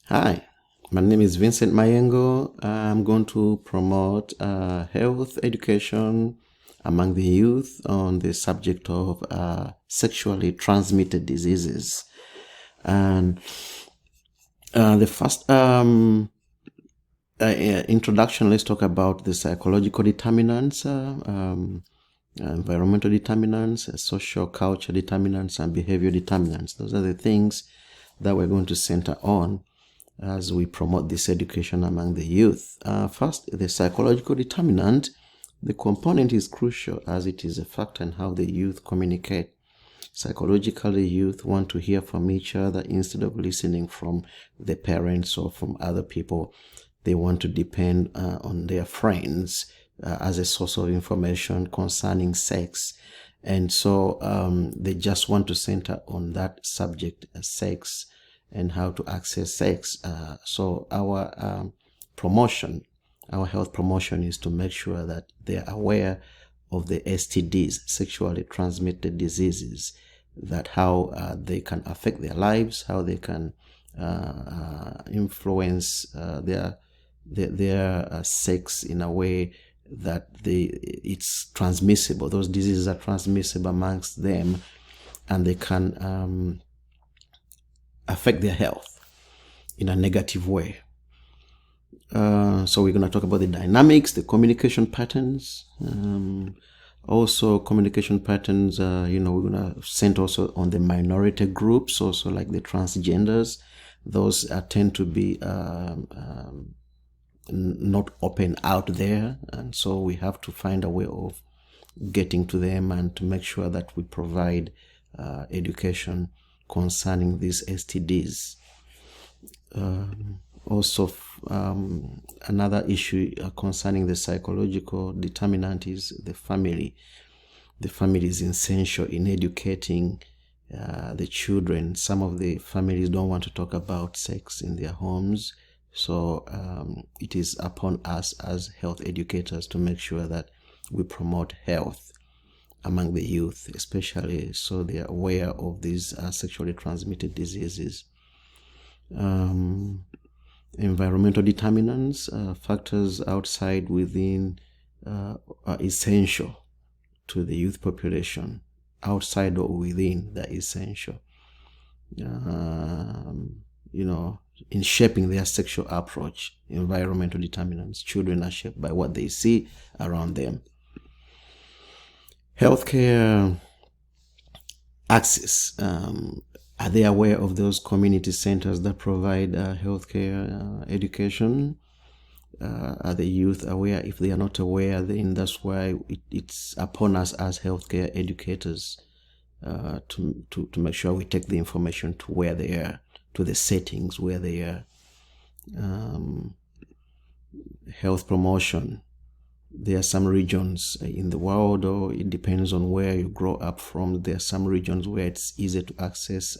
Hi, my name is V.Mayengo. I'm going to promote health education among the youth on the subject of sexually transmitted diseases. And the first introduction, let's talk about the psychological determinants, environmental determinants, social culture determinants, and behavior determinants. Those are the things that we're going to center on as we promote this education among the youth. First, the psychological determinant. The component is crucial as it is a factor in how the youth communicate. Psychologically, youth want to hear from each other instead of listening from the parents or from other people. They want to depend on their friends as a source of information concerning sex. And so they just want to center on that subject, sex, and how to access sex. So our health promotion is to make sure that they're aware of the STDs, sexually transmitted diseases, that how they can affect their lives, how they can influence their sex in a way that it's transmissible. Those diseases are transmissible amongst them, and they can affect their health in a negative way. So we're going to talk about the dynamics, the communication patterns. Also communication patterns, we're going to center also on the minority groups, also like the transgenders. Those tend to be not open out there. And so we have to find a way of getting to them and to make sure that we provide education concerning these STDs. Also, another issue concerning the psychological determinant is the family. The family is essential in educating the children. Some of the families don't want to talk about sex in their homes. So it is upon us as health educators to make sure that we promote health among the youth, especially so they are aware of these sexually transmitted diseases. Environmental determinants, factors outside within are essential to the youth population. Outside or within, they're essential. In shaping their sexual approach, environmental determinants. Children are shaped by what they see around them. Healthcare access. Are they aware of those community centers that provide healthcare education? Are the youth aware? If they are not aware, then that's why it's upon us as healthcare educators to make sure we take the information to where they are, to the settings where they are. Health promotion. There are some regions in the world, or it depends on where you grow up from. There are some regions where it's easy to access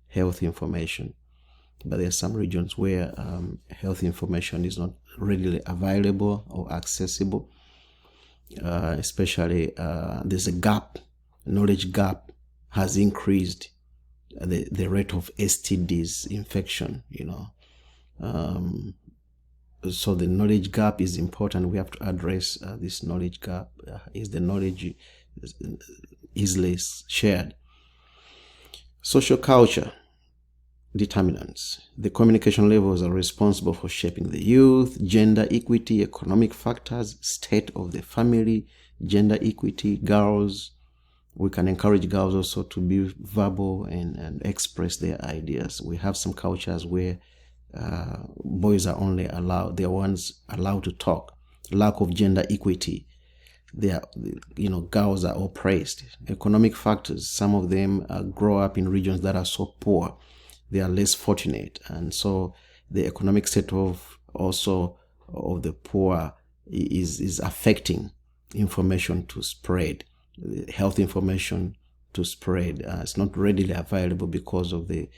health information, but there are some regions where health information is not readily available or accessible. Especially there's a gap, knowledge gap has increased the rate of STDs infection, so the knowledge gap is important. We have to address this knowledge gap. Is the knowledge easily shared? Social culture determinants. The communication levels are responsible for shaping the youth. Gender equity, economic factors, state of the family, gender equity, girls. We can encourage girls also to be verbal and express their ideas. We have some cultures where boys are only allowed, they're ones allowed to talk. Lack of gender equity. Girls are oppressed. Economic factors. Some of them grow up in regions that are so poor. They are less fortunate. And so the economic state of the poor is affecting information to spread, health information to spread. It's not readily available because of the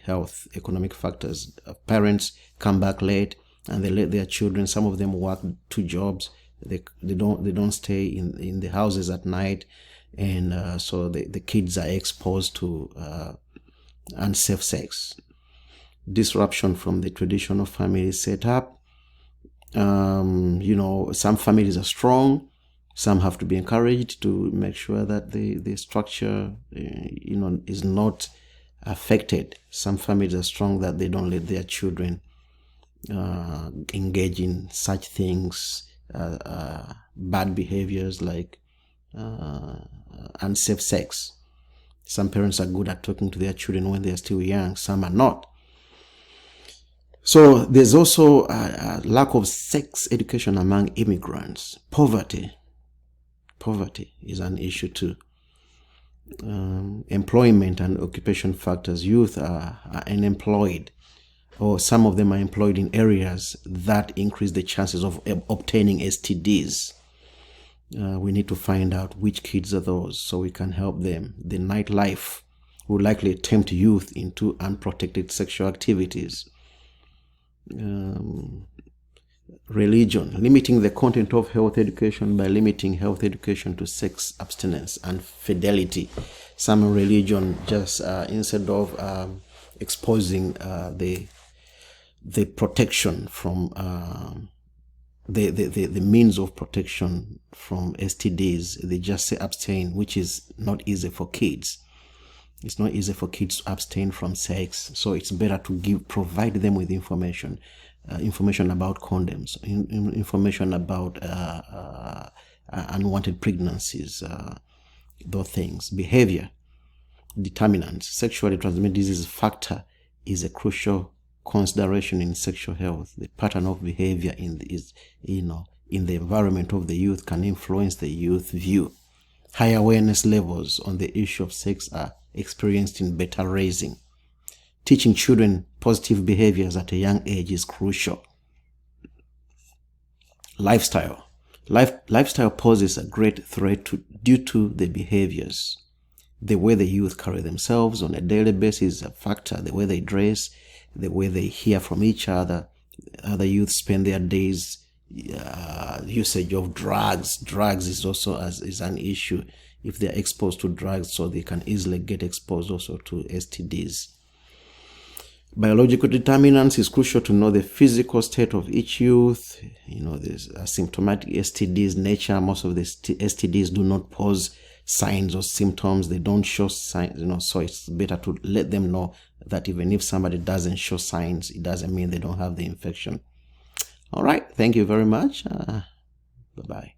health economic factors. Parents come back late and they let their children, some of them work 2 jobs. They don't stay in the houses at night, and so the kids are exposed to unsafe sex. disruption from the traditional family setup. Some families are strong. Some have to be encouraged to make sure that the structure, is not affected. Some families are strong that they don't let their children engage in such things, bad behaviors like unsafe sex. Some parents are good at talking to their children when they are still young. Some are not. So there's also a lack of sex education among immigrants. Poverty is an issue too. Employment and occupation factors. Youth are unemployed, or some of them are employed in areas that increase the chances of obtaining STDs. We need to find out which kids are those so we can help them. The nightlife will likely tempt youth into unprotected sexual activities. Religion, limiting the content of health education by limiting health education to sex abstinence and fidelity. Some religion just instead of exposing the protection from the means of protection from STDs, they just say abstain, which is not easy for kids. It's not easy for kids to abstain from sex, so it's better to provide them with information about condoms, information about unwanted pregnancies, those things. Behavior determinants. Sexually transmitted disease factor is a crucial consideration in sexual health. The pattern of behavior in the environment of the youth can influence the youth view. High awareness levels on the issue of sex are experienced in beta raising. Teaching children positive behaviors at a young age is crucial. Lifestyle. Lifestyle poses a great threat due to the behaviors. The way the youth carry themselves on a daily basis is a factor. The way they dress, the way they hear from each other. Other youth spend their days usage of drugs. Drugs is also is an issue. If they are exposed to drugs, so they can easily get exposed also to STDs. Biological determinants. Is crucial to know the physical state of each youth. There's asymptomatic STDs. Nature, most of the STDs do not pose signs or symptoms. They don't show signs, so it's better to let them know that even if somebody doesn't show signs, it doesn't mean they don't have the infection. All right. Thank you very much. Bye-bye.